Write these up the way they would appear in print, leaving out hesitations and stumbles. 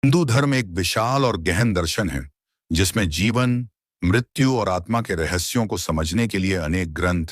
हिंदू धर्म एक विशाल और गहन दर्शन है जिसमें जीवन, मृत्यु और आत्मा के रहस्यों को समझने के लिए अनेक ग्रंथ,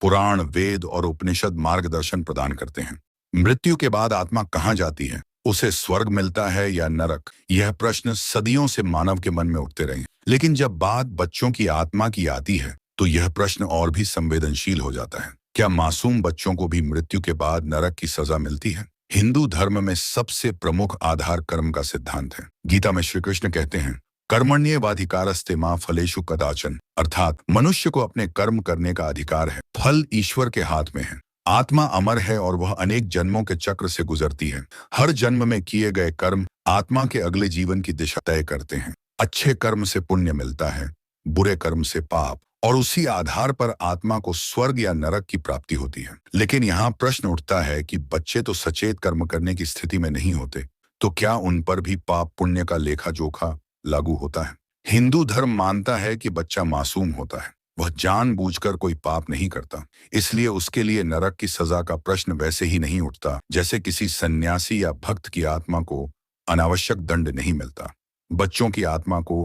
पुराण, वेद और उपनिषद मार्गदर्शन प्रदान करते हैं। मृत्यु के बाद आत्मा कहाँ जाती है? उसे स्वर्ग मिलता है या नरक? यह प्रश्न सदियों से मानव के मन में उठते रहे। लेकिन जब बात बच्चों की आत्मा की आती है तो यह प्रश्न और भी संवेदनशील हो जाता है। क्या मासूम बच्चों को भी मृत्यु के बाद नरक की सजा मिलती है? हिंदू धर्म में सबसे प्रमुख आधार कर्म का सिद्धांत है। गीता में श्री कृष्ण कहते हैं, कर्मण्येवाधिकारस्ते मा फलेषु कदाचन, अर्थात मनुष्य को अपने कर्म करने का अधिकार है, फल ईश्वर के हाथ में है। आत्मा अमर है और वह अनेक जन्मों के चक्र से गुजरती है। हर जन्म में किए गए कर्म आत्मा के अगले जीवन की दिशा तय करते हैं। अच्छे कर्म से पुण्य मिलता है, बुरे कर्म से पाप, और उसी आधार पर आत्मा को स्वर्ग या नरक की प्राप्ति होती है। लेकिन यहाँ प्रश्न उठता है कि बच्चे तो सचेत कर्म करने की स्थिति में नहीं होते, तो क्या उन पर भी पाप पुण्य का लेखा जोखा लागू होता है? हिंदू धर्म मानता है कि बच्चा मासूम होता है, वह जानबूझकर कोई पाप नहीं करता, इसलिए उसके लिए नरक की सजा का प्रश्न वैसे ही नहीं उठता जैसे किसी सन्यासी या भक्त की आत्मा को अनावश्यक दंड नहीं मिलता। बच्चों की आत्मा को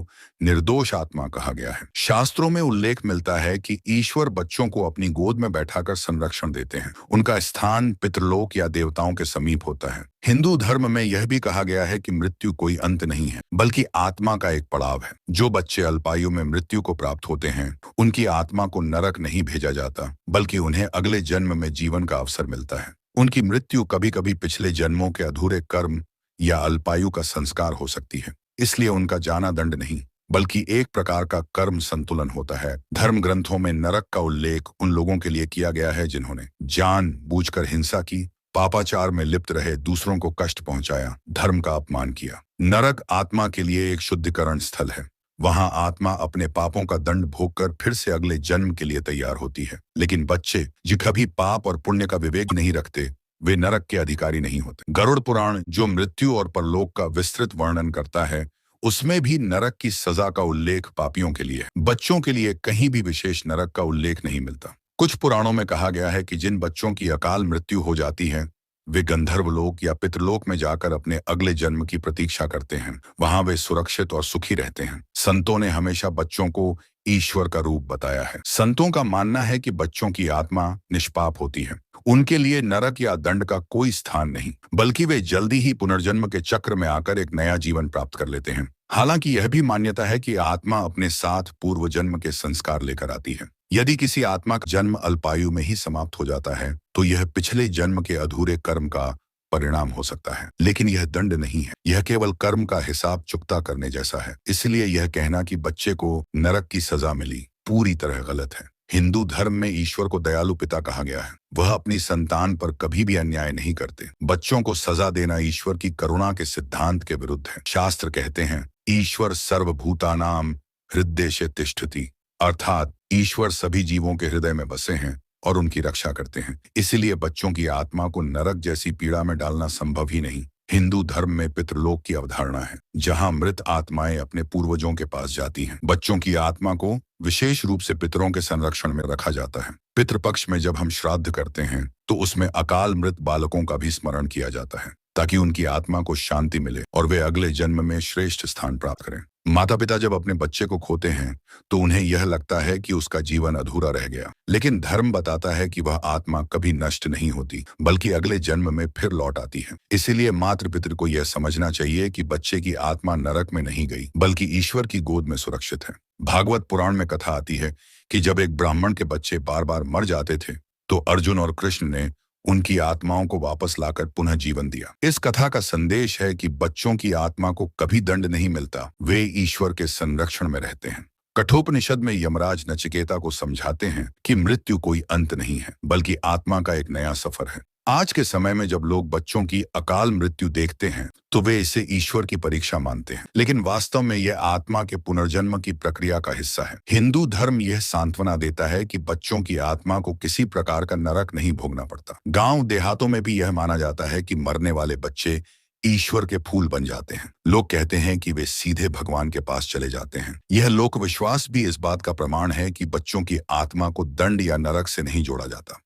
निर्दोष आत्मा कहा गया है। शास्त्रों में उल्लेख मिलता है कि ईश्वर बच्चों को अपनी गोद में बैठाकर संरक्षण देते हैं। उनका स्थान पितृलोक या देवताओं के समीप होता है। हिंदू धर्म में यह भी कहा गया है कि मृत्यु कोई अंत नहीं है, बल्कि आत्मा का एक पड़ाव है। जो बच्चे अल्पायु में मृत्यु को प्राप्त होते हैं, उनकी आत्मा को नरक नहीं भेजा जाता, बल्कि उन्हें अगले जन्म में जीवन का अवसर मिलता है। उनकी मृत्यु कभी कभी पिछले जन्मों के अधूरे कर्म या अल्पायु का संस्कार हो सकती है, इसलिए उनका जाना दंड नहीं, बल्कि एक प्रकार का कर्म संतुलन होता है। धर्म ग्रंथों में नरक का उल्लेख उन लोगों के लिए किया गया है जिन्होंने जानबूझकर हिंसा की, पापाचार में लिप्त रहे, दूसरों को कष्ट पहुंचाया, धर्म का अपमान किया। नरक आत्मा के लिए एक शुद्धिकरण स्थल है। वहां आत्मा अपने पापों का दंड भोगकर फिर से अगले जन्म के लिए तैयार होती है। लेकिन बच्चे जो कभी पाप और पुण्य का विवेक नहीं रखते, वे नरक के अधिकारी नहीं होते। गरुड़ पुराण, जो मृत्यु और परलोक का विस्तृत वर्णन करता है, उसमें भी नरक की सजा का उल्लेख पापियों के लिए है। बच्चों के लिए कहीं भी विशेष नरक का उल्लेख नहीं मिलता। कुछ पुराणों में कहा गया है कि जिन बच्चों की अकाल मृत्यु हो जाती है, वे गंधर्वलोक या पितृलोक में जाकर अपने अगले जन्म की प्रतीक्षा करते हैं। वहां वे सुरक्षित और सुखी रहते हैं। संतों ने हमेशा बच्चों को ईश्वर का रूप बताया है। संतों का मानना है कि बच्चों की आत्मा निष्पाप होती है। उनके लिए नरक या दंड का कोई स्थान नहीं, बल्कि वे जल्दी ही पुनर्जन्म के चक्र में आकर एक नया जीवन प्राप्त कर लेते हैं। हालांकि यह भी मान्यता है कि आत्मा अपने साथ पूर्व जन्म के संस्कार लेकर आती है। यदि किसी आत्मा का जन्म अल्पायु में ही समाप्त हो जाता है, तो यह पिछले जन्म के अधूरे कर्म का परिणाम हो सकता है। लेकिन यह दंड नहीं है, यह केवल कर्म का हिसाब चुकता करने जैसा है। इसलिए यह कहना कि बच्चे को नरक की सजा मिली पूरी तरह गलत है। हिंदू धर्म में ईश्वर को दयालु पिता कहा गया है। वह अपनी संतान पर कभी भी अन्याय नहीं करते। बच्चों को सजा देना ईश्वर की करुणा के सिद्धांत के विरुद्ध है। शास्त्र कहते हैं, ईश्वर सर्वभूतानां हृदयेषु तिष्ठति, अर्थात ईश्वर सभी जीवों के हृदय में बसे हैं और उनकी रक्षा करते हैं। इसीलिए बच्चों की आत्मा को नरक जैसी पीड़ा में डालना संभव ही नहीं। हिंदू धर्म में पितृलोक की अवधारणा है, जहां मृत आत्माएं अपने पूर्वजों के पास जाती हैं। बच्चों की आत्मा को विशेष रूप से पितरों के संरक्षण में रखा जाता है। पितृपक्ष में जब हम श्राद्ध करते हैं, तो उसमें अकाल मृत बालकों का भी स्मरण किया जाता है, ताकि उनकी आत्मा को शांति मिले और वे अगले जन्म में श्रेष्ठ स्थान प्राप्त करें। माता पिता जब अपने बच्चे को खोते हैं, तो उन्हें यह लगता है कि उसका जीवन अधूरा रह गया। लेकिन धर्म बताता है कि वह आत्मा कभी नष्ट नहीं होती, बल्कि अगले जन्म में फिर लौट आती है। इसीलिए मातृ पितृ को यह समझना चाहिए कि बच्चे की आत्मा नरक में नहीं गई, बल्कि ईश्वर की गोद में सुरक्षित है। भागवत पुराण में कथा आती है कि जब एक ब्राह्मण के बच्चे बार बार मर जाते थे, तो अर्जुन और कृष्ण ने उनकी आत्माओं को वापस लाकर पुनः जीवन दिया। इस कथा का संदेश है कि बच्चों की आत्मा को कभी दंड नहीं मिलता, वे ईश्वर के संरक्षण में रहते हैं। कठोपनिषद में यमराज नचिकेता को समझाते हैं कि मृत्यु कोई अंत नहीं है, बल्कि आत्मा का एक नया सफर है। आज के समय में जब लोग बच्चों की अकाल मृत्यु देखते हैं, तो वे इसे ईश्वर की परीक्षा मानते हैं, लेकिन वास्तव में यह आत्मा के पुनर्जन्म की प्रक्रिया का हिस्सा है। हिंदू धर्म यह सांत्वना देता है कि बच्चों की आत्मा को किसी प्रकार का नरक नहीं भोगना पड़ता। गांव देहातों में भी यह माना जाता है कि मरने वाले बच्चे ईश्वर के फूल बन जाते हैं। लोग कहते हैं कि वे सीधे भगवान के पास चले जाते हैं। यह लोक विश्वास भी इस बात का प्रमाण है कि बच्चों की आत्मा को दंड या नरक से नहीं जोड़ा जाता।